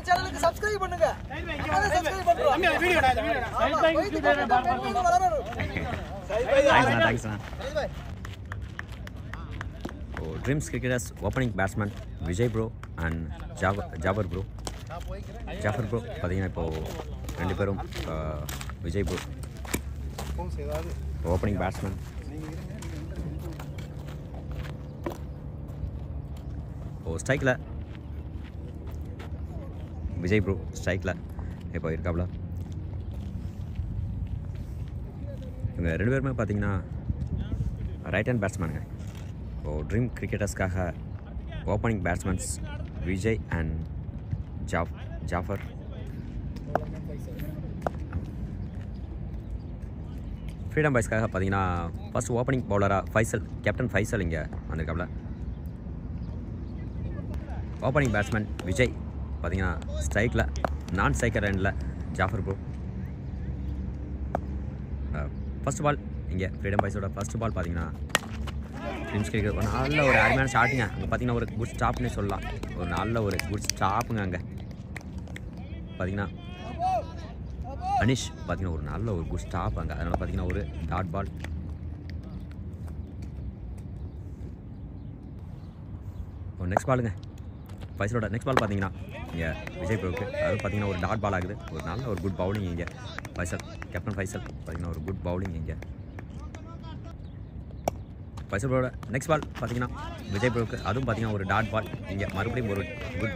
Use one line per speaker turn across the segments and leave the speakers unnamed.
சேனலுக்கு சப்ஸ்கிரைப் பண்ணுங்க. சப்ஸ்கிரைப் பண்றோம். Video
Dreams Cricketers opening batsman Vijay bro and Jafar bro. Jafar bro பார்த்தீங்கன்னா இப்போ ரெண்டு பேரும் விஜய் bro opening batsman. ஸ்ட்ரைக்கில் விஜய் ப்ரோ ஸ்ட்ரைக்கில் இப்போ இருக்காப்புல. இவங்க ரெண்டு பேருமே பார்த்தீங்கன்னா ரைட் ஹேண்ட் பேட்ஸ்மேனுங்க. ட்ரீம் கிரிக்கெட்டர்ஸ்க்காக opening batsmen Vijay and Jaffer. Freedom பாய்ஸ்க்காக பார்த்தீங்கன்னா ஃபர்ஸ்ட் ஓப்பனிங் பவுலராக கேப்டன் ஃபைசல் இங்கே வந்திருக்காப்புல. ஓப்பனிங் பேட்ஸ்மேன் விஜய் பார்த்தீங்கன்னா ஸ்ட்ரைக்கில், நான் ஸ்ட்ரைக்கர் எண்டில் ஜாஃபர் ப்ரோ. ஃபர்ஸ்ட் பால் இங்கே ஃப்ரீடம் பாய்ஸோட ஃபர்ஸ்ட் பால் பார்த்தீங்கன்னா ட்ரீம்ஸ் கிரிக்கெட் ஒரு நல்ல ஒரு அருமையான ஷாட்டுங்க. அங்கே பார்த்தீங்கன்னா ஒரு குட் ஸ்டாப்னே சொல்லலாம். ஒரு நல்ல ஒரு குட் ஸ்டாப்புங்க. அங்கே பார்த்தீங்கன்னா அனிஷ் பார்த்தீங்கன்னா ஒரு நல்ல ஒரு குட் ஸ்டாப் அங்கே. அதனால் பார்த்தீங்கன்னா ஒரு டாட் பால். நெக்ஸ்ட் பாலுங்க ஃபைசலோட நெக்ஸ்ட் பால் பார்த்தீங்கன்னா இங்கே விஜய் ப்ரோவுக்கு அது பார்த்தீங்கன்னா ஒரு டாட் பால் ஆகுது. ஒரு நல்ல ஒரு குட் பவுலிங் இங்கே கேப்டன் ஃபைசல் பார்த்தீங்கன்னா ஒரு குட் பவுலிங் இங்கே ஃபைசல் ப்ரோட நெக்ஸ்ட் பால் பார்த்தீங்கன்னா விஜய் ப்ரோவுக்கு அதுவும் பார்த்தீங்கன்னா ஒரு டாட் பால் இங்கே மறுபடியும் ஒரு குட்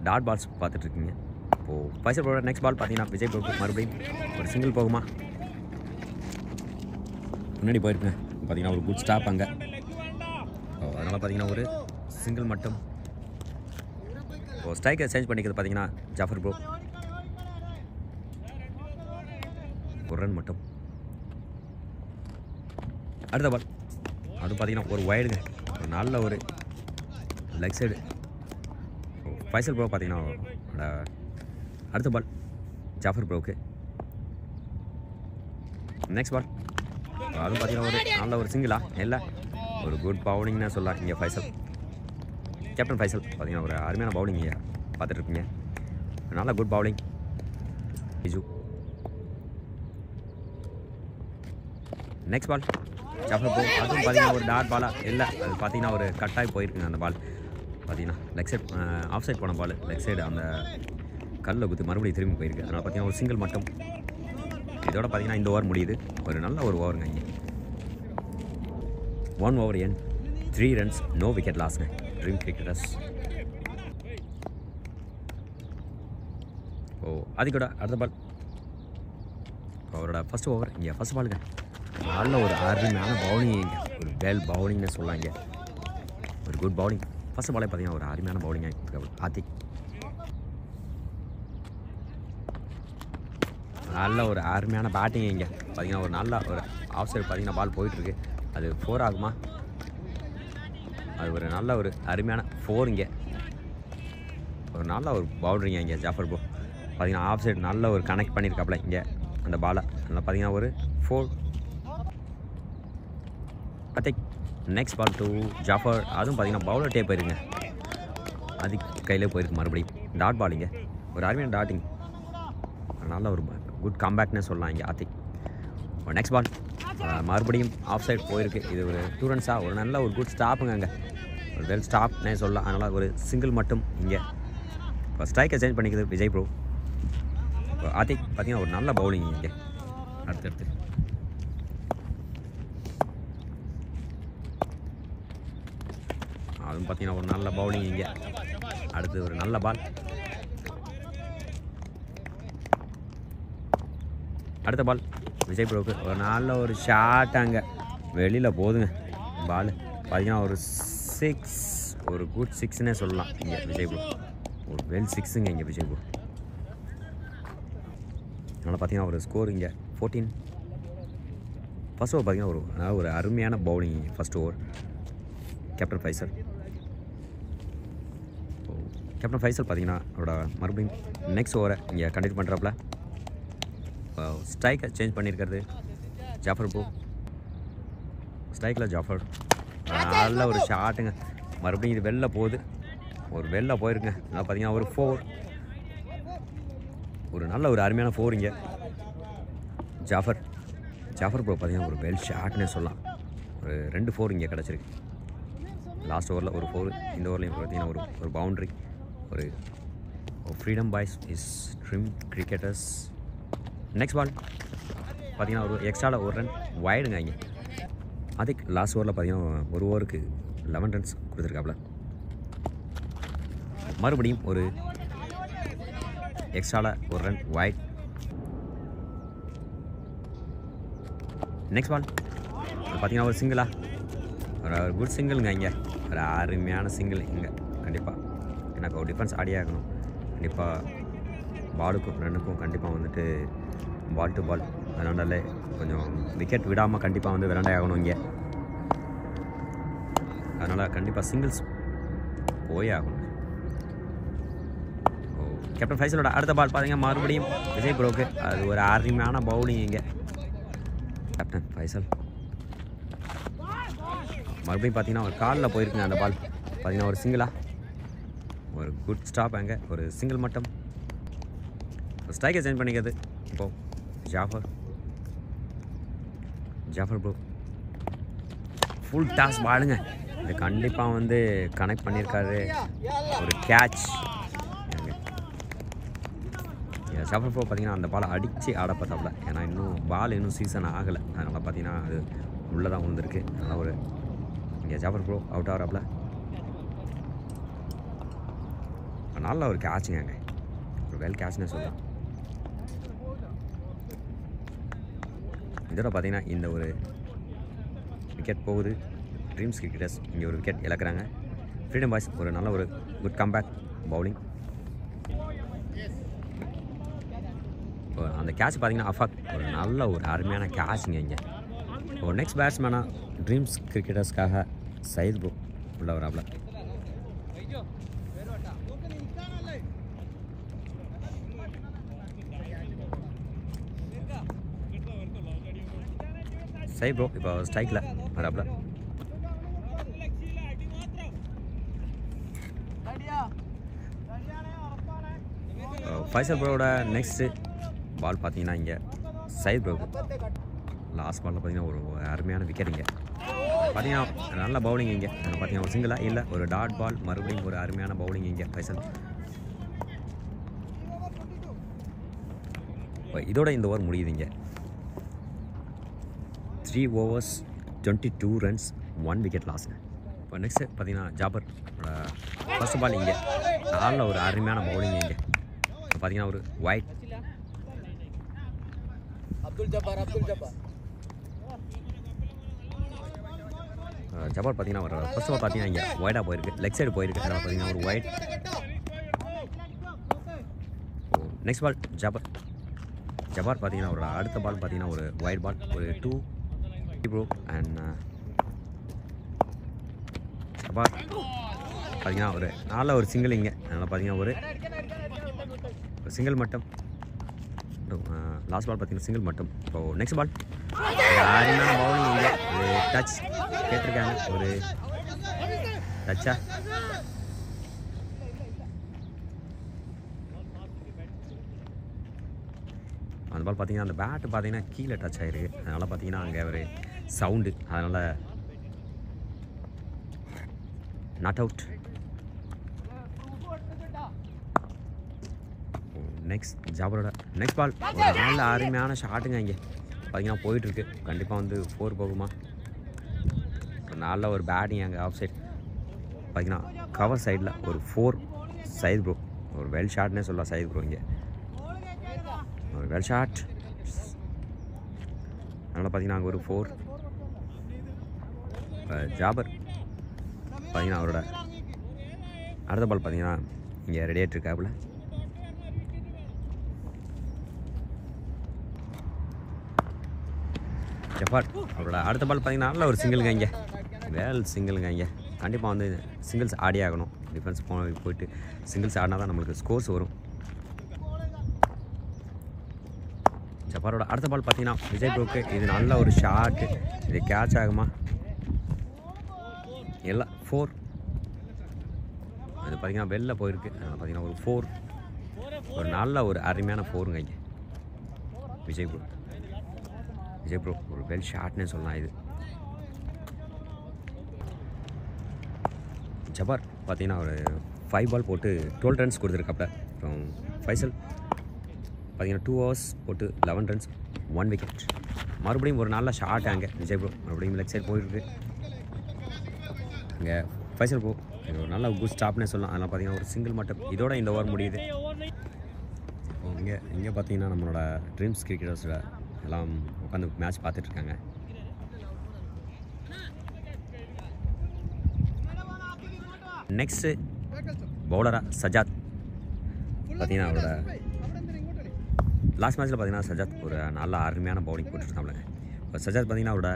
டாட் பால்ஸ் பார்த்துட்ருக்கீங்க. இப்போது ஃபைசல் ப்ரோட நெக்ஸ்ட் பால் பார்த்தீங்கன்னா விஜய் ப்ரோவுக்கு மறுபடியும் ஒரு சிங்கிள் போகுமா, முன்னாடி போயிருக்குங்க. பார்த்தீங்கன்னா ஒரு குட் ஸ்டாப் அங்கே. அதனால் பார்த்தீங்கன்னா ஒரு சிங்கிள் மட்டும். ஸ்ட்ரைக்கை சேஞ்ச் பண்ணிக்கிறது பார்த்தீங்கன்னா ஜாஃபர் ப்ரோ ஒரு ரன் மட்டும். அடுத்த பால் அது பார்த்தீங்கன்னா ஒரு வைடுங்க, ஒரு நல்ல ஒரு லெக் சைடு ஃபைசல் ப்ரோ பார்த்தீங்கன்னா. அடுத்த பால் ஜாஃபர் ப்ரோவுக்கு நெக்ஸ்ட் பால் அதுவும் பார்த்தீங்கன்னா ஒரு நல்ல ஒரு சிங்கிளா இல்லை ஒரு குட் பவுலிங்னு சொல்லலாம். இங்கே ஃபைசல் கேப்டன் ஃபைசல் பார்த்தீங்கன்னா ஒரு அருமையான பவுலிங் இங்கே பார்த்துட்ருக்கீங்க. நல்ல good bowling Biju. Next ball Jafar bro அதுவும் பார்த்தீங்கன்னா ஒரு டாட் பாலாக இல்லை, அது பார்த்தீங்கன்னா ஒரு கட்டாகி போயிருக்குங்க. அந்த பால் பார்த்தீங்கன்னா லெக் சைட் ஆஃப் சைட் போன பால் லெக் சைடு அந்த கல்லில் குத்தி மறுபடியும் திரும்பி போயிருக்கு. அதனால் பார்த்தீங்கன்னா ஒரு சிங்கிள் மட்டும். இதோட பார்த்தீங்கன்னா இந்த ஓவர் முடியுது. ஒரு நல்ல ஒரு ஓவருங்க இங்கே. 1 over end 3 runs no wicket loss dream cricketers. அது கூட அடுத்த பால் அவரோட ஃபர்ஸ்ட் ஓவர் இங்கே ஃபர்ஸ்ட் பாலுங்க. நல்ல ஒரு அருமையான பவுலிங் இங்கே, ஒரு வெல் பவுலிங்னு சொல்லலாம். இங்கே ஒரு குட் பவுலிங் ஃபர்ஸ்ட் பாலே பார்த்தீங்கன்னா ஒரு அருமையான பவுலிங் ஆத்திக். நல்ல ஒரு அருமையான பேட்டிங் இங்கே பார்த்தீங்கன்னா ஒரு நல்ல ஒரு ஆஃப் சைடு பார்த்தீங்கன்னா பால் போயிட்டுருக்கு. அது 4 ஆகுமா, அது ஒரு நல்ல ஒரு அருமையான 4 இங்கே. ஒரு நல்ல ஒரு பவுண்டரிங்க இங்கே ஜாஃபர் ப்ரோ பார்த்தீங்கன்னா ஆஃப் சைடு நல்ல ஒரு கனெக்ட் பண்ணியிருக்காப்புல இங்கே அந்த பாலை. அதனால் பார்த்தீங்கன்னா ஒரு 4. அத்திக் நெக்ஸ்ட் பால் டு ஜாஃபர் அதுவும் பார்த்தீங்கன்னா பவுலர் டேப் போயிருங்க, அது கையிலே போயிருக்கு மறுபடியும் டாட் பால் இங்கே. ஒரு அருமையான டாட்டிங், நல்ல ஒரு குட் கம்பேக்னே சொல்லலாம் இங்கே ஆத்திக். நெக்ஸ்ட் பால் மறுபடியும் ஆஃப் சைட் போயிருக்கு. இது ஒரு 2 ரன்ஸாக ஒரு நல்ல ஒரு குட் ஸ்டாப்புங்க அங்கே, ஒரு வெல் ஸ்டாப்னே சொல்லலாம். அதனால் ஒரு சிங்கிள் மட்டும் இங்கே. இப்போ ஸ்ட்ரைக்கை சேஞ்ச் பண்ணிக்கிறது விஜய் ப்ரோ. இப்போ ஆத்திக் பார்த்தீங்கன்னா ஒரு நல்ல பவுலிங் இங்கே. அடுத்தடுத்து அதுவும் பார்த்தீங்கன்னா ஒரு நல்ல பவுலிங் இங்கே. அடுத்து ஒரு நல்ல பால். அடுத்த பால் விஜய் ப்ரோவுக்கு ஒரு நல்ல ஒரு ஷாட் அங்கே வெளியில் போதுங்க பால். பார்த்தீங்கன்னா ஒரு 6, ஒரு குட் 6னே சொல்லலாம் இங்கே விஜய் ப்ரோ. ஒரு வெல் 6ங்க இங்கே விஜய் ப்ரோ. அதனால் பார்த்தீங்கன்னா ஒரு ஸ்கோர் இங்கே 14. ஃபர்ஸ்ட் ஓவர் பார்த்தீங்கன்னா ஒரு அருமையான bowling first over captain Faisal. Captain Faisal பார்த்தீங்கன்னா அவரோட மறுபடியும் நெக்ஸ்ட் ஓவரை இங்கே கண்டினியூ பண்ணுறாப்புல. ஸ்ட்ரைக்கை சேஞ்ச் பண்ணியிருக்கிறது ஜாஃபர் ப்ரோ. ஸ்ட்ரைக்கில் ஜாஃபர் நல்ல ஒரு ஷாட்டுங்க, மறுபடியும் இது வெளில போகுது. ஒரு வெளில போயிருங்க. நல்லா பார்த்தீங்கன்னா ஒரு 4, ஒரு நல்ல ஒரு அருமையான 4 இங்கே. ஜாஃபர் ப்ரோ பார்த்தீங்கன்னா ஒரு வெல் ஷாட்னே சொல்லலாம். ஒரு 2 4 இங்கே கிடச்சிருக்கு. லாஸ்ட் ஓவரில் ஒரு 4, இந்த ஓவர்லையும் பார்த்தீங்கன்னா ஒரு பவுண்ட்ரி. ஒரு freedom boys is dream cricketers. Next ball பார்த்தீங்கன்னா ஒரு எக்ஸ்ட்ராவில் ஒரு ரன் வைடுங்க இங்கே. அதுக்கு லாஸ்ட் ஓவரில் பார்த்தீங்கன்னா ஒரு ஓவருக்கு 11 ரன்ஸ் கொடுத்துருக்காப்புல. மறுபடியும் ஒரு எக்ஸ்ட்ராவில் ஒரு ரன் வைட். நெக்ஸ்ட் பால் பார்த்தீங்கன்னா ஒரு சிங்கிளா, ஒரு குட் சிங்கிளுங்க இங்கே. ஒரு அருமையான சிங்கிள் இங்கே. கண்டிப்பாக எனக்கு ஒரு டிஃபென்ஸ் ஆடியே ஆகணும். கண்டிப்பாக பாலுக்கும் ரன்னுக்கும் கண்டிப்பாக வந்துட்டு பால் டு பால், அதனால கொஞ்சம் விக்கெட் விடாமல் கண்டிப்பாக வந்து விளாண்டே ஆகணும் இங்கே. அதனால் கண்டிப்பாக சிங்கிள்ஸ் போயே ஆகணும். கேப்டன் ஃபைசலோட அடுத்த பால் பார்த்தீங்கன்னா மறுபடியும் விஜய் ப்ரோக்கு. அது ஒரு அருமையான பவுலிங் இங்கே. கேப்டன் ஃபைசல் மறுபடியும் பார்த்தீங்கன்னா ஒரு காலில் போயிருக்குங்க அந்த பால். பார்த்தீங்கன்னா ஒரு சிங்கிளா, ஒரு குட் ஸ்டாப் அங்கே. ஒரு சிங்கிள் மட்டும். ஸ்ட்ரைக்கை சேஞ்ச் பண்ணிக்கிறது இப்போது ஜாஃபர் ப்ரோ. ஃபுல் டாஸ் பாலுங்க. இது கண்டிப்பாக வந்து கனெக்ட் பண்ணியிருக்காரு. ஒரு கேட்ச். ஜாஃபர் ப்ரோ பார்த்தீங்கன்னா அந்த பாலை அடித்து ஆட பார்த்தாப்புல. ஏன்னா இன்னும் சீசன் ஆகலை. அதனால் பார்த்தீங்கன்னா அது உள்ளே தான் விழுந்திருக்கு. அதனால் ஒரு இங்கே ஜாஃபர் ப்ரோ அவுட் ஆகிறாப்புல. நல்ல ஒரு கேட்சுங்க அங்கே. ஒரு வெல் கேட்ச்னே சொல்லலாம். இதோட பார்த்தீங்கன்னா இந்த ஒரு விக்கெட் போகுது. ட்ரீம்ஸ் கிரிக்கெட்டர்ஸ் இங்கே ஒரு விக்கெட் இழக்கிறாங்க. ஃப்ரீடம் பாய்ஸ் ஒரு நல்ல ஒரு குட் கம்பேக் பவுலிங். அந்த கேட்ச் பார்த்தீங்கன்னா அஃபாக் ஒரு நல்ல ஒரு அருமையான கேட்சுங்க இங்கே. ஒரு நெக்ஸ்ட் பேட்ஸ்மேனாக ட்ரீம்ஸ் கிரிக்கெட்டர்ஸ்க்காக சையத் ப்ரோ உள்ள வராப்ல. சையத் ப்ரோ இப்போ ஸ்ட்ரைக்கில் வராப்ல. ஃபைசல் ப்ரோவோட நெக்ஸ்ட்டு பால் பார்த்தீங்கன்னா இங்கே சையத் ப்ரோக்கு. லாஸ்ட் பாலில் பார்த்தீங்கன்னா ஒரு அருமையான விக்கெட் இங்கே. பார்த்தீங்கன்னா நல்ல பவுலிங் இங்கே. பார்த்தீங்கன்னா ஒரு சிங்கிளாக இல்லை, ஒரு டாட் பால். மறுபடியும் ஒரு அருமையான பவுலிங் இங்கே ஃபைசல். இதோட இந்த ஓவர் முடியுது இங்கே. 3 overs 22 runs 1 விக்கெட் லாஸ். இப்போ நெக்ஸ்ட்டு பார்த்தீங்கன்னா ஜாபர் ஃபர்ஸ்ட் பால் இங்கே. நல்ல ஒரு அருமையான பவுலிங் இங்கே. பார்த்தீங்கன்னா ஒரு வைட். ஜபார் பார்த்தீங்கன்னா ஒரு ஃபர்ஸ்ட் பால் பார்த்தீங்கன்னா இங்கே வைடாக போயிருக்கு, லெக் சைடு போயிருக்கு. அதனால் பார்த்தீங்கன்னா ஒரு வைட். நெக்ஸ்ட் பால் ஜபார் பார்த்தீங்கன்னா ஒரு அடுத்த பால் பார்த்தீங்கன்னா ஒரு வைட் பால். ஒரு 2 ப்ரோ அண்ட் ஜபார் பார்த்தீங்கன்னா ஒரு நல்ல ஒரு சிங்கிள் இங்கே. அதனால் பார்த்தீங்கன்னா ஒரு சிங்கிள் மட்டும். லாஸ்ட் பால் பார்த்தீங்கன்னா சிங்கிள் மட்டும். இப்போது நெக்ஸ்ட் பால் அருமையான பவுலிங் இங்கே. ஒரு டச் கேட்டிருக்காங்க. ஒரு டச்சா அந்த பால் பார்த்தீங்கன்னா அந்த பேட்டு பார்த்தீங்கன்னா கீழே டச் ஆகிருக்கு. அதனால் பார்த்தீங்கன்னா அங்கே ஒரு சவுண்டு. அதனால் நாட் அவுட். நெக்ஸ்ட் ஜாபரோட நெக்ஸ்ட் பால் ஒரு நல்ல அருமையான ஷாட்டுங்க இங்கே. பார்த்தீங்கன்னா போயிட்டுருக்கு. கண்டிப்பாக வந்து 4 போகுமா. ஒரு நல்ல ஒரு பேட்டிங் அங்கே ஆஃப் சைட். பார்த்தீங்கன்னா கவர் சைடில் ஒரு 4 சையத் ப்ரோ. ஒரு வெல் ஷாட்னே சொல்லலாம் சையத் ப்ரோ இங்கே. ஒரு வெல் ஷாட். அதனால் பார்த்தீங்கன்னா அங்கே ஒரு 4. ஜாபர் பார்த்தீங்கன்னா அவரோட அடுத்த பால் பார்த்தீங்கன்னா இங்கே ரெடி ஆகிட்டு இருக்காப்புல. ஜஃபார் அவரோட அடுத்த பால் பார்த்தீங்கன்னா நல்ல ஒரு சிங்கிளுங்க இங்கே. வேல் சிங்கிளுங்க இங்கே. கண்டிப்பாக வந்து சிங்கிள்ஸ் ஆடி ஆகணும். டிஃபென்ஸ் போயிட்டு சிங்கிள்ஸ் ஆடினா தான் நம்மளுக்கு ஸ்கோர்ஸ் வரும். ஜஃபாரோட அடுத்த பால் பார்த்தீங்கன்னா விஜய் ப்ரோக்கு. இது நல்ல ஒரு ஷாட்டு. இது கேட்ச் ஆகுமா? எல்லாம் 4. அது பார்த்தீங்கன்னா வெளில போயிருக்கு. பார்த்தீங்கன்னா ஒரு 4, ஒரு நல்ல ஒரு அருமையான 4ங்க இங்கே. விஜய் ப்ரோ ஒரு வெல் ஷாட்னே சொல்லலாம். இது ஜபார் பார்த்தீங்கன்னா ஒரு 5 பால் போட்டு 12 ரன்ஸ் கொடுத்துருக்காப்ல. அப்புறம் ஃபைசல் பார்த்தீங்கன்னா 2 overs போட்டு 11 ரன்ஸ் 1 விக்கெட். மறுபடியும் ஒரு நல்ல ஷாட் அங்கே விஜய் ப்ரோ மறுபடியும் லெக் சைட் போயிருக்கு. அங்கே ஃபைசல் ப்ரோ இது ஒரு நல்ல குட் ஸ்டாப்னே சொல்லலாம். அதனால் பார்த்தீங்கன்னா ஒரு சிங்கிள் மட்டும் இதோட இந்த ஓவர் முடியுது. இங்கே பார்த்தீங்கன்னா நம்மளோட ட்ரீம்ஸ் கிரிக்கெட்டர்ஸில் எல்லாம் உட்காந்து மேட்ச் பார்த்துட்ருக்காங்க. நெக்ஸ்ட்டு பவுலராக சஜாத் பார்த்தீங்கன்னா அவரோட லாஸ்ட் மேட்ச்சில் பார்த்தீங்கன்னா சஜாத் ஒரு நல்ல அருமையான பவுலிங் போட்டுருக்காங்க. இப்போ சஜாத் பார்த்தீங்கன்னா அவரோட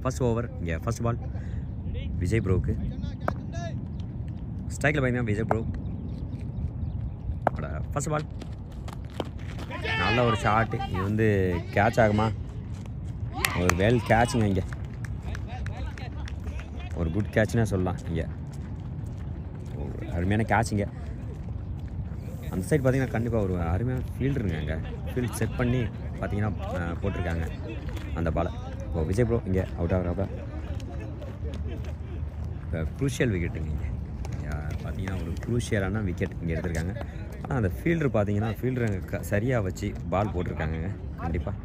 ஃபர்ஸ்ட் ஓவர் இங்கே ஃபர்ஸ்ட் பால் விஜய் ப்ரோவுக்கு. ஸ்ட்ரைக்கில் பார்த்தீங்கன்னா விஜய் ப்ரோ அவரோட ஃபர்ஸ்ட் பால் நல்ல ஒரு ஷாட்டு. இது வந்து கேட்ச் ஆகுமா? ஒரு வெல் கேட்சுங்க. இங்கே ஒரு குட் கேட்ச்னே சொல்லலாம். இங்கே ஒரு அருமையான கேட்சுங்க. அந்த சைடு பார்த்தீங்கன்னா கண்டிப்பாக ஒரு அருமையான ஃபீல்டருங்க. அங்கே ஃபீல்ட் செட் பண்ணி பார்த்தீங்கன்னா போட்டிருக்காங்க அந்த பாலை. இப்போ விஜய் ப்ரோ இங்கே அவுட் ஆகிறப்ப இப்போ க்ரூஷியல் விக்கெட்டுங்க. இங்கே பார்த்தீங்கன்னா ஒரு க்ரூஷியலான விக்கெட் இங்கே எடுத்திருக்காங்க. ஆனால் அந்த ஃபீல்டர் பார்த்தீங்கன்னா ஃபீல்டர் அங்கே சரியாக வச்சு பால் போட்டிருக்காங்க. கண்டிப்பாக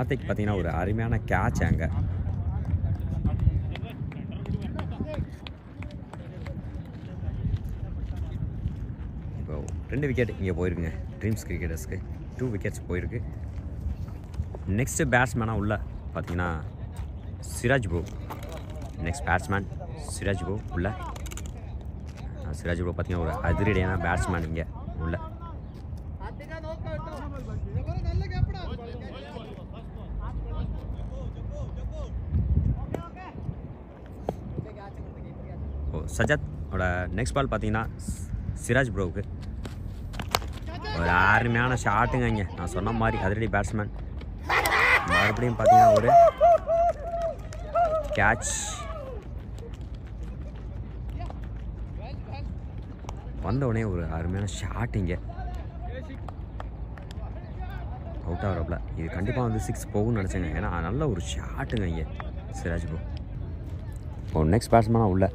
ஆத்திக் பார்த்தீங்கன்னா ஒரு அருமையான கேட்ச் அங்கே. இப்போ 2 விக்கெட் இங்கே போயிருக்குங்க ட்ரீம்ஸ் கிரிக்கெட்டர்ஸ்க்கு. 2 விக்கெட்ஸ் போயிருக்கு. நெக்ஸ்ட்டு பேட்ஸ்மேனாக உள்ள பார்த்தீங்கன்னா Siraj bro. Next batsman Siraj bro உள்ள. சிராஜ் ப்ரோ பார்த்தீங்கன்னா ஒரு அதிரடியான பேட்ஸ்மேன் இங்கே உள்ள. சஜாத்தோட நெக்ஸ்ட் பால் பார்த்தீங்கன்னா சிராஜ் ப்ரோவுக்கு ஒரு அருமையான ஷாட்டுங்க. இங்கே நான் சொன்ன மாதிரி அதிரடி பேட்ஸ்மேன். மறுபடியும் பார்த்தீங்கன்னா ஒரு கேட்ச் வந்தவுடனே ஒரு அருமையான ஷாட். இங்கே அவுட் ஆகிறப்பல இது கண்டிப்பாக வந்து 6 போகும்னு நினச்சேங்க. ஏன்னா நல்ல ஒரு ஷாட்டுங்க இங்கே சிராஜ் ப்ரோ. இப்போ நெக்ஸ்ட் பேட்ஸ்மேனாக உள்ள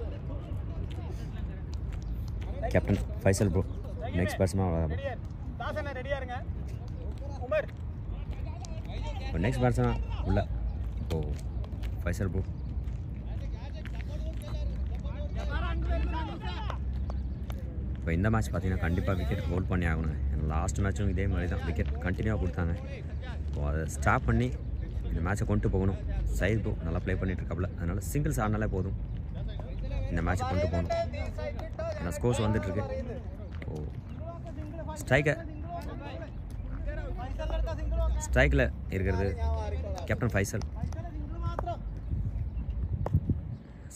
கேப்டன் ஃபைசல் ப்ரோ. நெக்ஸ்ட் பேட்ஸ்மேனாக இப்போ நெக்ஸ்ட் பேட்ஸ்மேனாக உள்ள இப்போது ஃபைசல் ப்ரோ. இப்போ இந்த மேட்ச் பார்த்தீங்கன்னா கண்டிப்பாக விக்கெட் ஹோல்ட் பண்ணி ஆகணும். ஏன்னா லாஸ்ட் மேட்சும் இதே மாதிரி தான் விக்கெட் கண்டினியூவாக கொடுத்தாங்க. இப்போது அதை ஸ்டாப் பண்ணி இந்த மேட்சை கொண்டு போகணும். சைடு ப்ரோ நல்லா ப்ளே பண்ணிட்டுருக்காப்புல. அதனால் சிங்கிள்ஸ் ஆடினாலே போதும் இந்த மேட்சை கொண்டு போகணும். ஏன்னா ஸ்கோர்ஸ் வந்துட்டுருக்கு. ஓ ஸ்ட்ரைக்கில் இருக்கிறது கேப்டன் ஃபைசல்.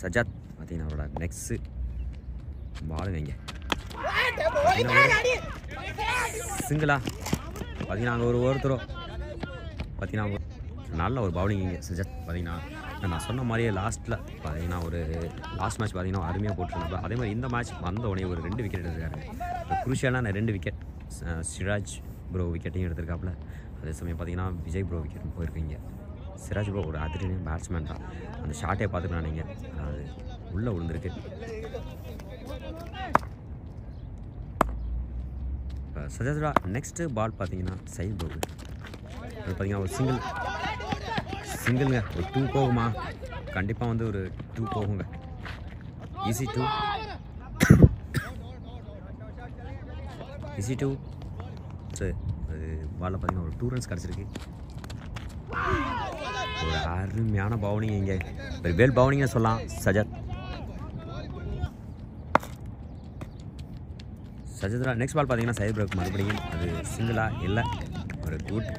சஜாத் பார்த்தீங்கன்னா அவரோட நெக்ஸ்ட்டு பாலுங்க. இங்கே சிங்கிளா பார்த்தீங்கன்னா அங்கே ஒருத்தரும் பார்த்தீங்கன்னா நல்ல ஒரு பவுலிங் இங்கே சஜாத். பார்த்தீங்கன்னா நான் சொன்ன மாதிரியே லாஸ்ட்டில் பார்த்தீங்கன்னா ஒரு லாஸ்ட் மேட்ச் பார்த்தீங்கன்னா அருமையாக போட்டுருந்தாங்க. அதே மாதிரி இந்த மேட்ச் வந்த உடனே ஒரு 2 விக்கெட் எடுத்துருக்காரு. குரூஷியலான 2 விக்கெட். சிராஜ் ப்ரோ விக்கெட்டையும் எடுத்திருக்காப்புல. அதே சமயம் பார்த்தீங்கன்னா விஜய் ப்ரோ விக்கெட்டும் போயிருக்கீங்க. சிராஜ் ப்ரோ ஒரு அதிரடியான பேட்ஸ்மேன் தான். அந்த ஷாட்டே பார்த்துக்கலாம் நீங்கள். அது உள்ளே விழுந்திருக்கு. சஜாதா நெக்ஸ்ட்டு பால் பார்த்தீங்கன்னா சைடு ப்ரோ. அது பார்த்தீங்கன்னா ஒரு சிங்கிள்ங்க. ஒரு 2 போகுமா? கண்டிப்பாக வந்து ஒரு 2 போகுங்க. ஈஸி 2 சரி. அது பாலில் பார்த்தீங்கன்னா ஒரு 2 ரன்ஸ் கிடச்சிருக்கு. ஒரு அருமையான பவுலிங் இங்கே. ஒரு வெல் பவுலிங்னு சொல்லலாம் சஜாத். நெக்ஸ்ட் பால் பார்த்தீங்கன்னா சைடு ப்ரோக்கு மறுபடியும் அது சிங்கிளாக இல்லை. ஒரு குட்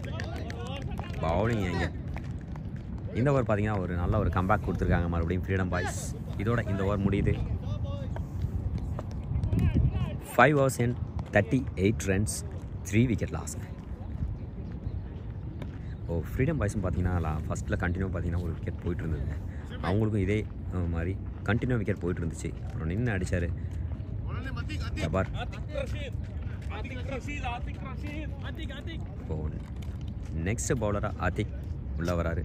பவுலிங் இங்கே. இந்த ஓவர் பார்த்தீங்கன்னா ஒரு நல்ல ஒரு கம்பேக் கொடுத்துருக்காங்க மறுபடியும் ஃப்ரீடம் பாய்ஸ். இதோட இந்த ஓவர் முடியுது. 5 overs and 38 runs 3 wicket லாஸ்ங்க. Freedom பாய்ஸும் பார்த்தீங்கன்னா ஃபஸ்ட்டில் கண்டினியூ பார்த்தீங்கன்னா ஒரு விக்கெட் போயிட்டு இருந்ததுங்க. அவங்களுக்கும் இதே மாதிரி கண்டினியூ விக்கெட் போயிட்டு இருந்துச்சு. அப்புறம் நின்று அடித்தார் ஜபார். இப்போ நெக்ஸ்ட் பவுலராக ஆத்திக் உள்ளே வராரு.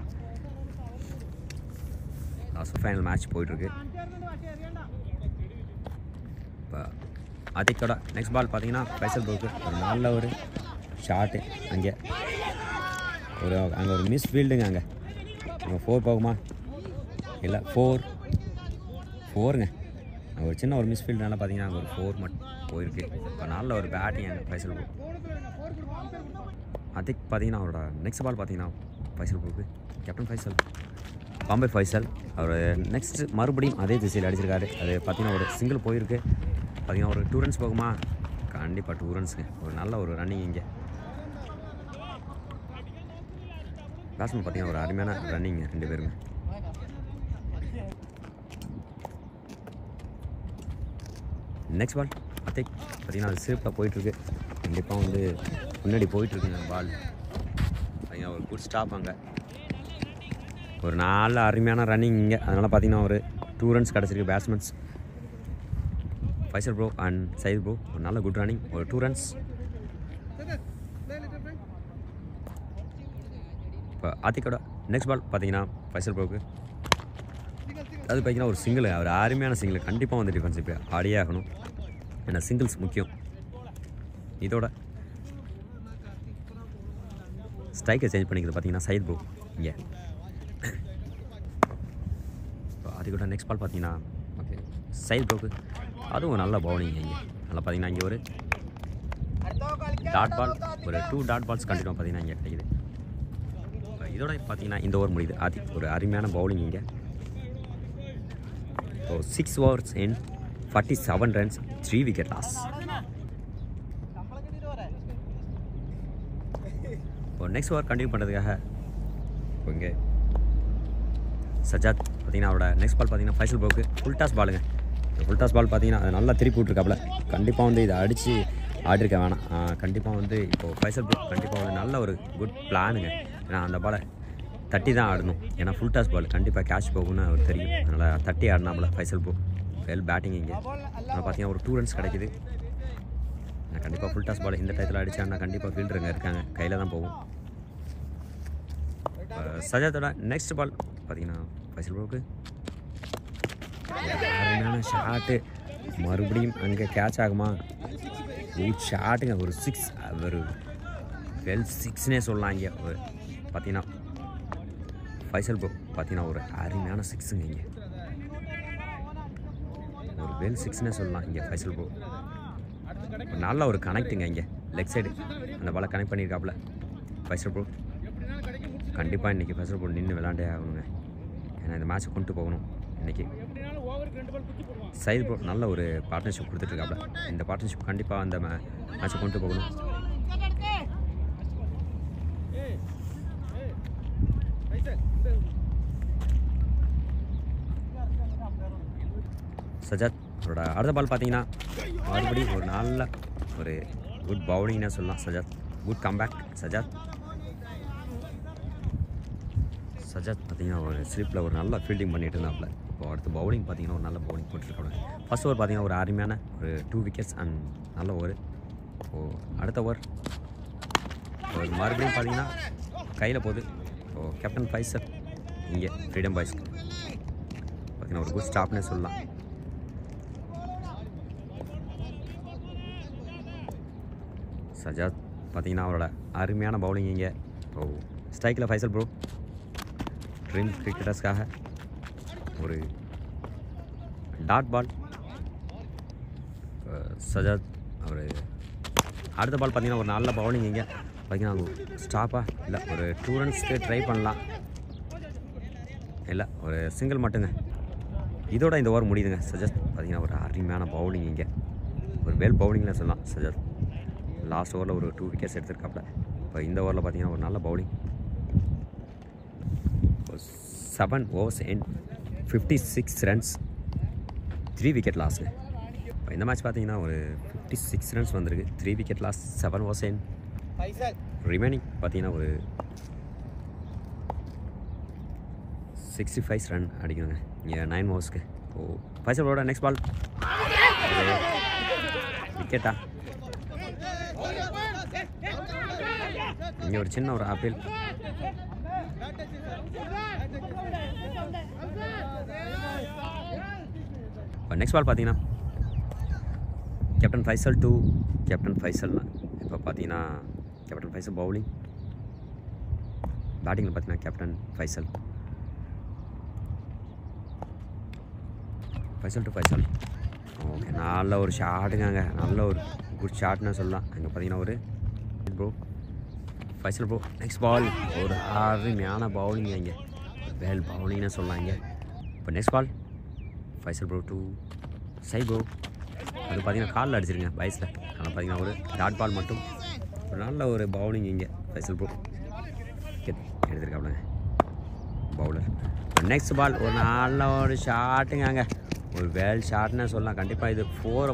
லாஸ்ட் ஃபைனல் மேட்ச் போயிட்டுருக்கு. இப்போ ஆத்திக்கோட நெக்ஸ்ட் பால் பார்த்தீங்கன்னா ஃபைசல் ப்ரோக்கு ஒரு நல்ல ஒரு ஷாட்டு. அங்கே ஒரு மிஸ் ஃபீல்டுங்க. அங்கே 4 போகுமா? இல்லை 4ங்க. ஒரு சின்ன ஒரு மிஸ் ஃபீல்டுனால பார்த்தீங்கன்னா அங்கே ஒரு 4 மட்டும் போயிருக்கு. இப்போ நல்ல ஒரு பேட்டிங் அங்கே ஃபைசல் ப்ரோ. ஆத்திக் பார்த்தீங்கன்னா அவரோட நெக்ஸ்ட் பால் பார்த்தீங்கன்னா ஃபைசல் ப்ரோக்கு கேப்டன் ஃபைசல், பாம்பே ஃபைசல். அவர் நெக்ஸ்ட் மறுபடியும் அதே திசையில் அடிச்சிருக்காரு. அது பார்த்தீங்கன்னா ஒரு சிங்கிள் போயிருக்கு. பார்த்தீங்கன்னா ஒரு 2 ரன்ஸ் போகுமா? கண்டிப்பாக 2 ரன்ஸுங்க. ஒரு நல்ல ஒரு ரன்னிங் இங்கே. பேட்ஸ்மேன் பார்த்தீங்கன்னா ஒரு அருமையான ரன்னிங்க 2 பேருமே. நெக்ஸ்ட் பால் ஆத்திக் பார்த்தீங்கன்னா அது ஸ்லிப்பில் போயிட்டுருக்கு. கண்டிப்பாக வந்து முன்னாடி போயிட்டுருக்குங்க பால். பார்த்தீங்கன்னா ஒரு குட் ஸ்டாப். அங்கே ஒரு நல்ல அருமையான ரன்னிங் இங்கே. அதனால் பார்த்தீங்கன்னா ஒரு 2 ரன்ஸ் கிடச்சிருக்கு batsmen Faisal bro and Syed bro. ஒரு நல்ல குட் ரன்னிங், ஒரு 2 ரன்ஸ். இப்போ ஆத்திக்கோட நெக்ஸ்ட் பால் பார்த்தீங்கன்னா ஃபைசல் ப்ரோக்கு அது பார்த்தீங்கன்னா ஒரு சிங்கிள். ஒரு அருமையான சிங்கிள். கண்டிப்பாக வந்து டிஃபென்ஸ் இப்போ ஆடியே ஆகணும். ஏன்னா சிங்கிள்ஸ் முக்கியம். இதோட ஸ்ட்ரைக்கை சேஞ்ச் பண்ணிக்கிறது பார்த்தீங்கன்னா சையத் ப்ரோ இங்கே. இப்போ அதுக்கூட நெக்ஸ்ட் பால் பார்த்தீங்கன்னா ஓகே சையத் ப்ரோக்கு அதுவும் நல்ல பவுலிங் இங்கே. நல்லா பார்த்தீங்கன்னா இங்கே ஒரு டாட் பால், ஒரு 2 டாட் பால்ஸ் கண்டிப்பாக பார்த்தீங்கன்னா இங்கே கிடைக்குது. இதோட பார்த்தீங்கன்னா இந்த ஓவர் முடியுது. ஆதிக் ஒரு அருமையான பவுலிங் இங்கே. So 6 overs in 47 runs 3 wicket loss. இப்போ நெக்ஸ்ட் ஓவர் கண்டினியூ பண்ணுறதுக்காக இப்போ இங்கே சஜாத் பார்த்தீங்கன்னா அவரோட நெக்ஸ்ட் பால் பார்த்தீங்கன்னா ஃபைசல் ப்ரோக்கு ஃபுல் டாஸ் பாலுங்க. ஃபுல் டாஸ் பால் பார்த்தீங்கன்னா அது நல்லா திருப்பி விட்ருக்காப்புல. கண்டிப்பாக வந்து இதை அடித்து ஆடிருக்க வேணாம். கண்டிப்பாக வந்து இப்போது ஃபைசல் ப்ரோ கண்டிப்பாக வந்து நல்ல ஒரு குட் பிளானுங்க. ஏன்னா அந்த பாலை தட்டி தான் ஆடணும். ஏன்னா ஃபுல் டாஸ் பால் கண்டிப்பாக கேட்ச் போகும்னு அவர் தெரியும். அதனால் தட்டி ஆடினாப்புல ஃபைசல் ப்ரோ. வெல் பேட்டிங் இங்கே. அதனால் பார்த்தீங்கன்னா ஒரு 2 ரன்ஸ் கிடைக்குது. நான் கண்டிப்பாக ஃபுல் டாஸ் பால் இந்த டயத்தில் அடித்தாங்கன்னா கண்டிப்பாக ஃபீல்டருங்க இருக்காங்க, கையில் தான் போகும். சஜாத்தோட நெக்ஸ்ட் பால் பார்த்தீங்கன்னா ஃபைசல் ப்ரோக்கு அருமையான ஷாட்டு. மறுபடியும் அங்கே கேட்ச் ஆகுமா? குட் ஷாட்டுங்க. ஒரு 6, ஒரு வெல் 6னே சொல்லலாம். இங்கே ஒரு பார்த்தீங்கன்னா ஃபைசல் ப்ரோ பார்த்தீங்கன்னா ஒரு அருமையான 6ங்க இங்கே. ஒரு வெல் 6னே சொல்லலாம் இங்கே ஃபைசல் ப்ரோ. ஒரு நல்ல ஒரு கனெக்ட்டுங்க இங்கே லெக் சைடு அந்த பாலை கனெக்ட் பண்ணியிருக்காப்புல ஃபைசல் ப்ரோ. கண்டிப்பாக இன்றைக்கி ஃபைசல் ப்ரோ நின்று விளாண்டே ஆகணுங்க. ஏன்னா இந்த மேட்ச்சை கொண்டு போகணும் இன்றைக்கி. சையத் ப்ரோ நல்ல ஒரு பார்ட்னர்ஷிப் கொடுத்துட்ருக்காப்புல. இந்த பார்ட்னர்ஷிப் கண்டிப்பாக அந்த மேட்ச்சை கொண்டு போகணும். சஜாத் அவரோட அடுத்த பால் பார்த்தீங்கன்னா மறுபடியும் ஒரு நல்ல ஒரு குட் பவுலிங்னே சொல்லலாம். Sajjad good comeback. சஜாத் பார்த்தீங்கன்னா ஒரு ஸ்லிப்பில் ஒரு நல்ல ஃபீல்டிங் பண்ணிட்டு இருந்தாப்புல. இப்போ அடுத்த பவுலிங் பார்த்தீங்கன்னா ஒரு நல்ல பவுலிங் போட்டுருக்காங்க. ஃபர்ஸ்ட் ஓவர் பார்த்தீங்கன்னா ஒரு அருமையான ஒரு 2 wickets அண்ட் நல்ல ஓவர். இப்போது அடுத்த ஓவர் ஒரு மறுபடியும் பார்த்தீங்கன்னா கையில் போகுது. இப்போது கேப்டன் ஃபைசல் இங்கே ஃப்ரீடம் பாய்ஸ்க்கு பார்த்தீங்கன்னா ஒரு குட் ஸ்டாப்னே சொல்லலாம். சஜாத் பார்த்தீங்கன்னா அவரோட அருமையான பவுலிங் இங்கே. ஓ ஸ்ட்ரைக்கில் ஃபைசல் ப்ரோ ட்ரீம் கிரிக்கெட்டர்ஸ்க்காக ஒரு டாட் பால். சஜாத் அவர் அடுத்த பால் பார்த்தீங்கன்னா ஒரு நல்ல பவுலிங் இங்கே. பார்த்தீங்கன்னா ஸ்டாப்பாக இல்லை ஒரு 2 ரன்ஸ்க்கு ட்ரை பண்ணலாம். இல்லை ஒரு சிங்கிள் மட்டுங்க. இதோட இந்த ஓவர் முடியுதுங்க. சஜாத் பார்த்தீங்கன்னா ஒரு அருமையான பவுலிங் இங்கே. ஒரு வெல் பவுலிங்னு சொல்லலாம். சஜாத் லாஸ்ட் ஓவரில் ஒரு 2 wickets எடுத்திருக்காப்புல. இப்போ இந்த ஓவரில் பார்த்தீங்கன்னா ஒரு நல்ல bowling. 7 overs in 56 runs 3 wicket loss. இப்போ இந்த மேட்ச் பார்த்தீங்கன்னா ஒரு 56 runs வந்திருக்கு. 3 wicket loss 7 overs in remaining பார்த்தீங்கன்னா ஒரு 65 run அடிக்கணுங்க இங்கே 9 overs. ஓ ஃபைசல் ப்ரோட நெக்ஸ்ட் பால் விக்கெட்டா? இங்கே ஒரு சின்ன ஒரு அப்பீல். நெக்ஸ்ட் பால் பார்த்தீங்கன்னா captain Faisal to captain Faisal. இப்போ பார்த்தீங்கன்னா கேப்டன் ஃபைசல் பவுலிங், பேட்டிங்கில் பார்த்தீங்கன்னா captain Faisal. Faisal to Faisal. Okay, நல்ல ஒரு ஷாட்டுங்க, நல்ல ஒரு குட் ஷாட்னு சொல்லலாம். அங்கே பார்த்தீங்கன்னா ஒரு bro Faisal bro next ball. ஒரு அருமையான பவுலிங், இங்கே வேல் பவுலிங்னு சொல்லலாம். இங்கே இப்போ next ball Faisal bro to Syed bro. அது பார்த்தீங்கன்னா காலில் அடிச்சிருங்க பைஸில். ஆனால் பார்த்தீங்கன்னா ஒரு டாட் பால் மட்டும். ஒரு நல்ல ஒரு பவுலிங் இங்கே ஃபைசல் ப்ரோ எடுத்துருக்காப்லங்க பவுலர். நெக்ஸ்ட் பால் ஒரு நல்ல ஒரு ஷாட்டுங்க, அங்கே ஒரு வேல் ஷாட்னு சொல்லலாம். கண்டிப்பாக இது 4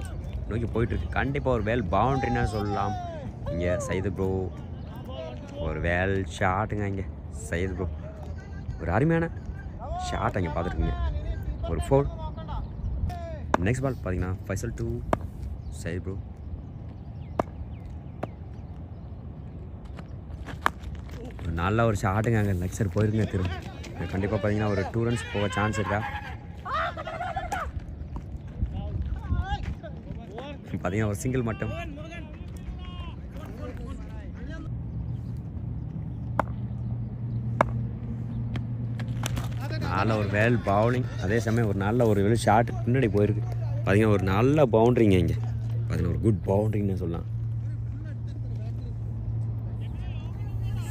நோக்கி போயிட்டுருக்கு. கண்டிப்பாக ஒரு வேல் பவுண்ட்ரின்னு சொல்லலாம். இங்கே சைது ப்ரோ ஒரு வேல் ஷாட்டுங்க, இங்கே சைது ப்ரோ ஒரு அருமையான ஷாட் அங்கே பார்த்துருக்கீங்க. ஒரு 4. நெக்ஸ்ட் பால் பார்த்தீங்கன்னா ஃபைசல் டு சைது ப்ரோ. ஒரு நல்ல ஒரு ஷாட்டுங்க, அங்கே லெக் சைடு போயிருங்க திரும்ப. கண்டிப்பாக பார்த்தீங்கன்னா ஒரு 2 ரன்ஸ் போக சான்ஸ் இருக்கா? பார்த்தீங்கன்னா ஒரு சிங்கிள் மட்டும். நல்ல ஒரு வேல் பவுலிங், அதே சமயம் ஒரு நல்ல ஒரு ஷாட் பின்னாடி போயிருக்கு. பார்த்தீங்கன்னா ஒரு நல்ல பவுண்ட்ரிங்க, இங்கே பார்த்தீங்கன்னா ஒரு குட் பவுண்ட்ரின்னு சொல்லலாம்.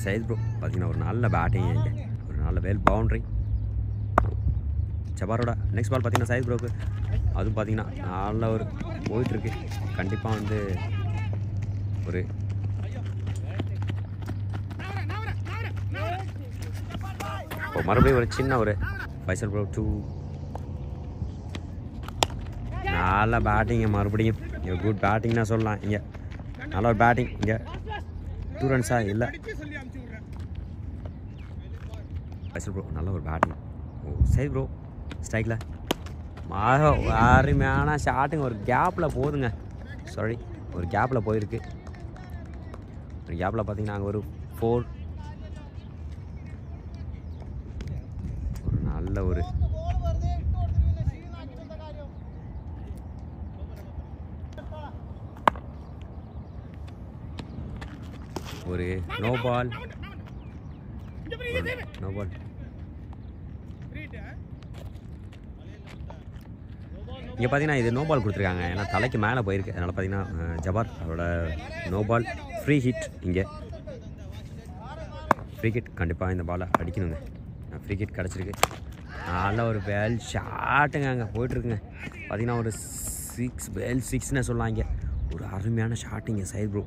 சைத் ப்ரோ பார்த்தீங்கன்னா ஒரு நல்ல பேட்டிங், இங்கே ஒரு நல்ல வேல் பவுண்ட்ரி. ஜபாரோட நெக்ஸ்ட் பால் பார்த்தீங்கன்னா சைத் ப்ரோக்கு. அதுவும் பார்த்தீங்கன்னா நல்ல ஒரு போயிட்டுருக்கு. கண்டிப்பாக வந்து ஒரு இப்போ மறுபடியும் ஒரு சின்ன ஒரு ஃபைசல் ப்ரோ 2 நல்ல பேட்டிங்கு. மறுபடியும் இங்கே குட் பேட்டிங்னா சொல்லலாம். இங்கே நல்ல ஒரு பேட்டிங். இங்கே 2 ரன்ஸாக இல்லை. ஃபைசல் ப்ரோ நல்ல ஒரு பேட்டிங். ஓ சைத் ப்ரோ ஸ்ட்ரைக்கில் அருமையான ஷாட்டுங்க. ஒரு கேப்பில் போதுங்க, சாரி ஒரு கேப்பில் போயிருக்கு. ஒரு கேப்பில் பார்த்தீங்கன்னா அங்கே ஒரு 4. ஒரு நல்ல ஒரு நோ பால். No ball. இங்கே பார்த்தீங்கன்னா இது நோ பால் கொடுத்துருக்காங்க, ஏன்னா தலைக்கு மேலே போயிருக்கு. அதனால் பார்த்தீங்கன்னா ஜபார் அவரோட நோ பால் ஃப்ரீ ஹிட். இங்கே ஃப்ரீ ஹிட் கண்டிப்பாக இந்த பாலை அடிக்கணுங்க. ஃப்ரீ ஹிட் கிடச்சிருக்கு. நல்ல ஒரு வேல் ஷாட்டுங்க, அங்கே போயிட்டுருக்குங்க. பார்த்தீங்கன்னா ஒரு 6 வேல் 6ன்னு சொல்லலாம். இங்கே ஒரு அருமையான ஷாட்டுங்க சைத் ப்ரோ.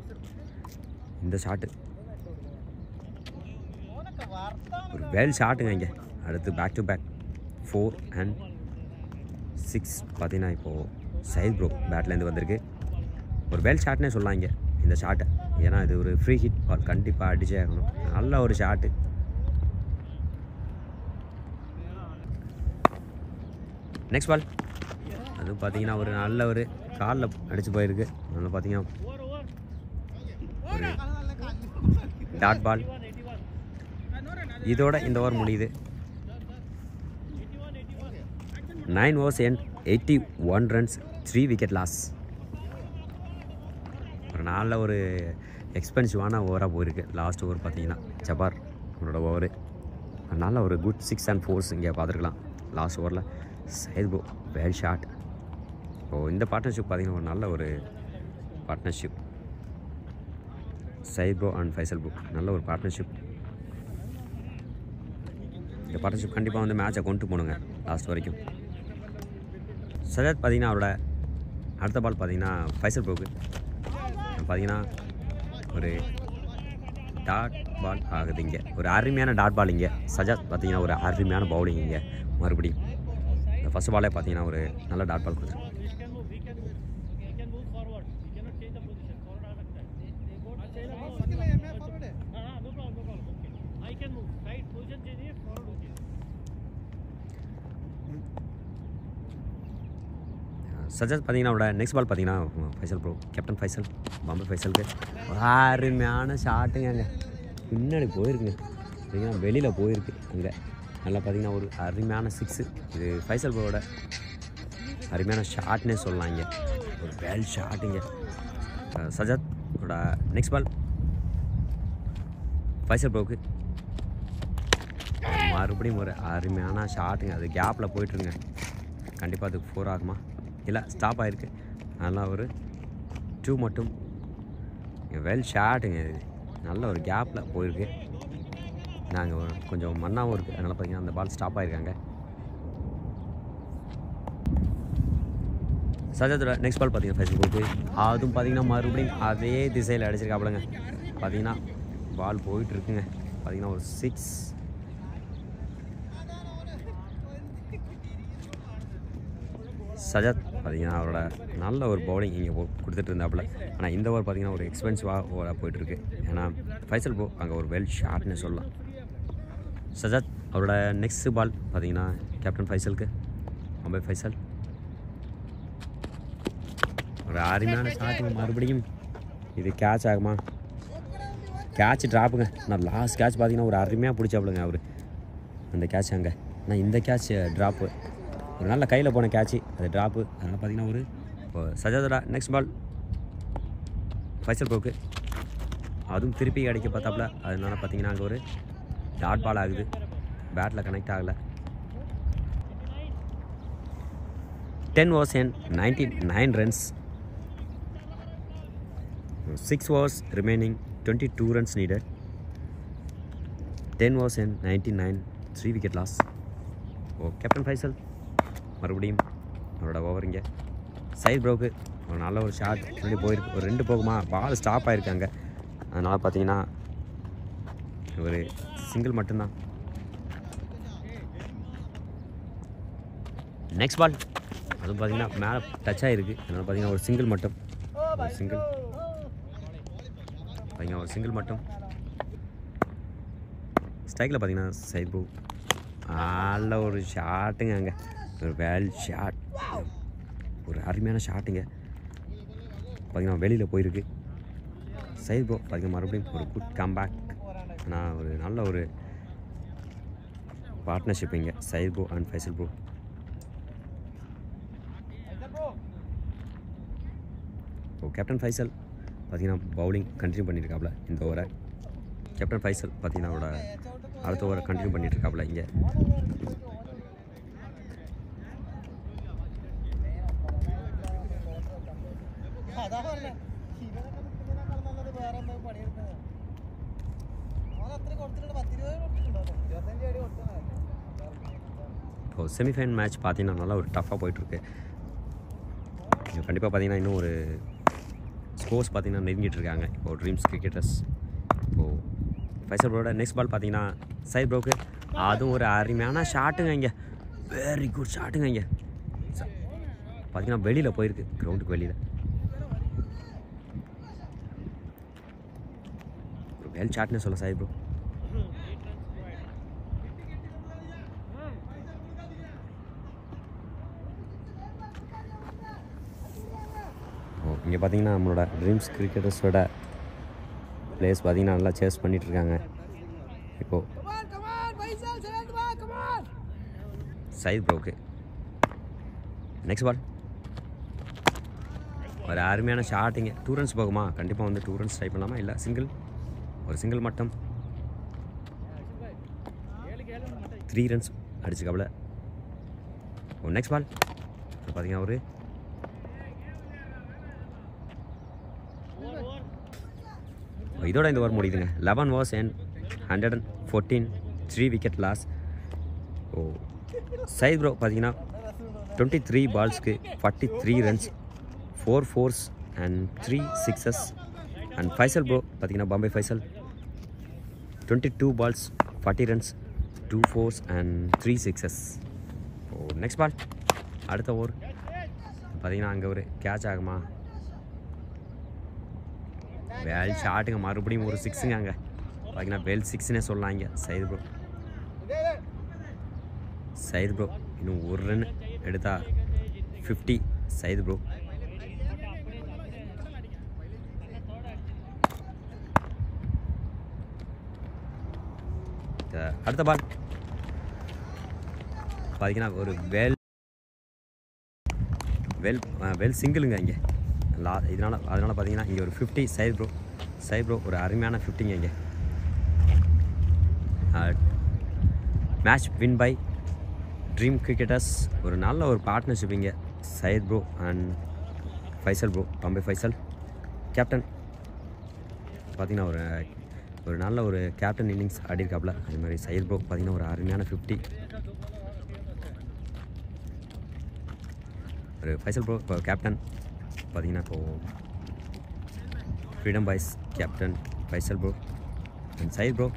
இந்த ஷாட்டு ஒரு வேல் ஷாட்டுங்க. இங்கே அடுத்து பேக் டு பேக் 4 and 6 பார்த்தீங்கன்னா இப்போது சைத் ப்ரோ பேட்லேருந்து வந்திருக்கு. ஒரு வேல் ஷாட்னே சொல்லலாம் இங்கே இந்த ஷாட்டை, ஏன்னா இது ஒரு ஃப்ரீ ஹிட் பால், கண்டிப்பாக அடிச்சே ஆகணும். நல்ல ஒரு ஷாட்டு. நெக்ஸ்ட் பால் அது பார்த்தீங்கன்னா ஒரு நல்ல ஒரு காலில் அடித்து போயிருக்கு. அதனால் பார்த்தீங்கன்னா ஒரு டாட் பால். இதோட இந்த ஓவர் முடியுது. 9 overs and 81 runs, 3 wicket loss. ஒரு நல்ல ஒரு எக்ஸ்பென்சிவான ஓவராக போயிருக்கு. லாஸ்ட் ஓவர் பார்த்தீங்கன்னா ஜபார் அவரோட ஓவரு நல்ல ஒரு குட் 6 and 4s இங்கே பார்த்துருக்கலாம். லாஸ்ட் ஓவரில் சைத் ப்ரோ வேல் ஷாட். இப்போது இந்த பார்ட்னர்ஷிப் பார்த்தீங்கன்னா ஒரு நல்ல ஒரு partnership. Sait bro and Faisal bro நல்ல ஒரு பார்ட்னர்ஷிப். இந்த பார்ட்னர்ஷிப் கண்டிப்பாக வந்து மேட்சை கொண்டு போகணுங்க லாஸ்ட் வரைக்கும். சஜாத் பார்த்தீங்கன்னா அவரோட அடுத்த பால் பார்த்தீங்கன்னா ஃபைசல் ப்ரோக்கு பார்த்தீங்கன்னா ஒரு டாட் பால் ஆகுது. இங்கே ஒரு அருமையான டாட் பால். இங்கே சஜாத் பார்த்தீங்கன்னா ஒரு அருமையான பவுலிங். இங்கே மறுபடியும் இந்த ஃபஸ்ட் பாலே பார்த்தீங்கன்னா ஒரு நல்ல டாட் பால் கொடுத்துருக்கு. சஜஸ்ட் பார்த்தீங்கன்னா அவரோட நெக்ஸ்ட் பால் பார்த்தீங்கன்னா ஃபைசல் ப்ரோ, கேப்டன் ஃபைசல், பாம்பே ஃபைசலுக்கு அருமையான ஷாட்டுங்க. அங்கே பின்னாடி போயிருக்குங்க, பார்த்தீங்கன்னா வெளியில் போயிருக்கு. அங்கே நல்லா பார்த்தீங்கன்னா ஒரு அருமையான 6. இது ஃபைசல் ப்ரோவோட அருமையான ஷாட்னே சொல்லலாம். இங்கே ஒரு வேல் ஷாட்டுங்க. சஜாத்தோட நெக்ஸ்ட் பால் ஃபைசல் ப்ரோவுக்கு மறுபடியும் ஒரு அருமையான ஷாட்டுங்க. அது கேப்பில் போயிட்டுருங்க. கண்டிப்பாக அதுக்கு 4 ஆகுமா? இல்லை, ஸ்டாப் ஆகிருக்கு. நல்லா ஒரு 2 மட்டும். வெல் ஷாட்டுங்க. இது நல்ல ஒரு கேப்பில் போயிருக்கு. நாங்கள் கொஞ்சம் மண்ணாகவும் இருக்குது, அதனால் பார்த்தீங்கன்னா அந்த பால் ஸ்டாப் ஆகிருக்காங்க. சஜாத்தோட நெக்ஸ்ட் பால் பார்த்தீங்கன்னா ஃபைசல் ப்ரோவுக்கு அதுவும் பார்த்தீங்கன்னா மறுபடியும் அதே திசையில் அடிச்சிருக்காப்புலங்க. பார்த்தீங்கன்னா பால் போயிட்டுருக்குங்க. பார்த்தீங்கன்னா ஒரு 6. சஜாத் பார்த்தீங்கன்னா அவரோட நல்ல ஒரு பவுலிங் இங்கே கொடுத்துட்டு இருந்தாப்புல. ஆனால் இந்த ஓவர் பார்த்தீங்கன்னா ஒரு எக்ஸ்பென்சிவாக ஓவராக போயிட்டுருக்கு. ஏன்னா ஃபைசல் ப்ரோ அங்கே ஒரு வெல் ஷாட்னு சொல்லலாம். சஜாத் அவரோட நெக்ஸ்ட் பால் பார்த்தீங்கன்னா கேப்டன் ஃபைசலுக்கு, பாம்பே ஃபைசல் ஒரு அருமையான ஷாட்டுங்க. மறுபடியும் இது கேட்ச் ஆகுமா? கேட்ச் ட்ராப்புங்க. நான் லாஸ்ட் கேட்ச் பார்த்தீங்கன்னா ஒரு அருமையாக பிடிச்சாப்புலங்க அவர் அந்த கேட்ச். அங்கே ஆனால் இந்த கேட்ச் ட்ராப்பு, ஒரு நல்ல கையில் போன கேட்ச்சு, அது ட்ராப்பு. அதனால் பார்த்தீங்கன்னா ஒரு சஜாதோட நெக்ஸ்ட் பால் ஃபைசல் ப்ரோவுக்கு அதுவும் திருப்பி அடிக்க பார்த்தாப்புல. அதனால பார்த்தீங்கன்னா அங்கே ஒரு டாட் பால் ஆகுது, பேட்டில் கனெக்ட் ஆகலை. 10 overs and 99 runs. 6 overs remaining, 22 runs needed. 10 overs and 99, 3 wicket loss. Captain Faisal மறுபடியும் அவரோட ஓவர். இங்கே சைட் ப்ரோவுக்கு ஒரு நல்ல ஒரு ஷாட் முன்னாடி போயிருக்கு. ஒரு 2 போகுமா? பால் ஸ்டாப் ஆகிருக்காங்க. அதனால் பார்த்தீங்கன்னா ஒரு சிங்கிள் மட்டும்தான். நெக்ஸ்ட் பால் அதுவும் பார்த்தீங்கன்னா மேலே டச் ஆகிருக்கு. அதனால் பார்த்தீங்கன்னா ஒரு சிங்கிள் மட்டும். ஒரு சிங்கிள் பார்த்தீங்கன்னா ஒரு சிங்கிள் மட்டும். ஸ்ட்ரைக்கில் பார்த்தீங்கன்னா சைட் ப்ரோ நல்ல ஒரு ஷாட்டுங்க. அங்கே ஒரு வேல் ஷாட், ஒரு அருமையான ஷாட்டுங்க. பார்த்தீங்கன்னா வெளியில் போயிருக்கு. சைட் ப்ரோ பார்த்தீங்கன்னா மறுபடியும் ஒரு குட் கம்பேக். ஆனால் ஒரு நல்ல ஒரு பார்ட்னர்ஷிப் இங்கே Syed bro and Faisal bro. Captain Faisal பார்த்தீங்கன்னா பவுலிங் கண்டினியூ பண்ணியிருக்காப்புல இந்த ஓவரை. கேப்டன் ஃபைசல் பார்த்தீங்கன்னா அவரோட அடுத்த ஓவரை கண்டினியூ பண்ணிட்டுருக்காப்புல. இங்கே இப்போ செமிஃபைனல் மேட்ச் பார்த்தீங்கன்னா நல்லா ஒரு டஃப்பாக போயிட்டுருக்கு. கண்டிப்பாக பார்த்தீங்கன்னா இன்னும் ஒரு ஸ்கோர்ஸ் பார்த்தீங்கன்னா நெருங்கிட்டு இருக்காங்க இப்போது ட்ரீம்ஸ் கிரிக்கெட்டர்ஸ். இப்போது ஃபைசல் ப்ரோட நெக்ஸ்ட் பால் பார்த்தீங்கன்னா சைட் ப்ரோக்கு அதுவும் ஒரு அருமையான ஷாட்டுங்க. இங்கே வெரி குட் ஷாட்டுங்க. இங்கே பார்த்தீங்கன்னா வெளியில் போயிருக்கு, கிரவுண்டுக்கு வெளியில். ஒரு வெல் ஷாட்னு சொல்ல சைட் ப்ரோ. இங்கே பார்த்தீங்கன்னா நம்மளோட ட்ரீம்ஸ் கிரிக்கெட்டர்ஸோட பிளேயர்ஸ் பார்த்தீங்கன்னா நல்லா சேஸ் பண்ணிகிட்ருக்காங்க. இப்போது சைட் ப்ரோக்கு நெக்ஸ்ட் பால் ஒரு அருமையான ஷாட்டிங்க. 2 runs போகுமா? கண்டிப்பாக வந்து 2 runs ட்ரை பண்ணலாமா? இல்லை சிங்கிள், ஒரு சிங்கிள் மட்டும். 3 runs அடிச்சுக்காப்புல. நெக்ஸ்ட் பால் பார்த்தீங்கன்னா ஒரு இதோட இந்த ஓவர் முடியுதுங்க. 11 overs and 114, 3 wicket loss. Side bro பார்த்தீங்கன்னா 23 balls-க்கு 43 runs, 4 fours and 3 sixes. And Faisal bro பார்த்தீங்கன்னா Bombay Faisal 22 balls, 40 runs, 2 fours and 3 sixes. Next ball அடுத்த ஓவர் பார்த்தீங்கன்னா அங்கே ஒரு கேட்ச் ஆகுமா? வேல் ஷாட்டுங்க. மறுபடியும் ஒரு 6ங்க. அங்கே பார்த்தீங்கன்னா வெல் 6னே சொல்லலாம். இங்கே சைது ப்ரோ இன்னும் ஒரு ரன் எடுத்தால் 50 சையத் ப்ரோ. அடுத்த பால் பார்த்தீங்கன்னா ஒரு வெல் சிங்கிளுங்க இங்கே அதனால் பார்த்தீங்கன்னா இங்கே ஒரு 50 சையத் ப்ரோ ஒரு அருமையான 50ங்க இங்கே. Match win by dream cricketers. ஒரு நல்ல ஒரு பார்ட்னர்ஷிப் இங்கே Syed bro and Faisal bro, பம்பை ஃபைசல் கேப்டன். பார்த்திங்கன்னா ஒரு நல்ல ஒரு கேப்டன் இன்னிங்ஸ் ஆடிருக்காப்புல. அது மாதிரி சையத் ப்ரோ பார்த்திங்கன்னா ஒரு அருமையான 50. ஒரு ஃபைசல் ப்ரோ இப்போ கேப்டன் பார்த்திங்கன்னா இப்போது freedom boys captain Faisal bro and Syed bro.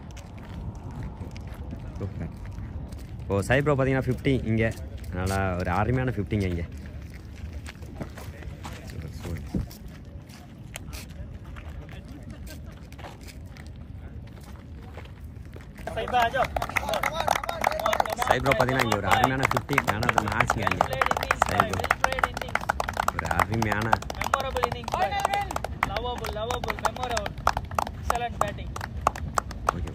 இப்போது சையத் ப்ரோ பார்த்திங்கன்னா 50 இங்கே. அதனால் ஒரு அருமையான 50ங்க இங்கே. சையத் ப்ரோ பார்த்தீங்கன்னா இங்கே ஒரு அருமையான 50 மேன் ஆஃப் த மேட்ச்ங்க இங்கே. சையத் ப்ரோ ஒரு அருமையான okay.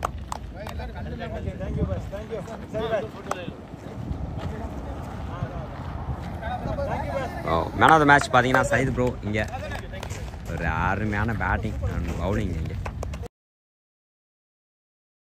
Man of the match பார்த்தீங்கன்னா சையத் ப்ரோ இங்கே ஒரு அருமையான பேட்டிங் அண்ட் பவுலிங் இங்கே.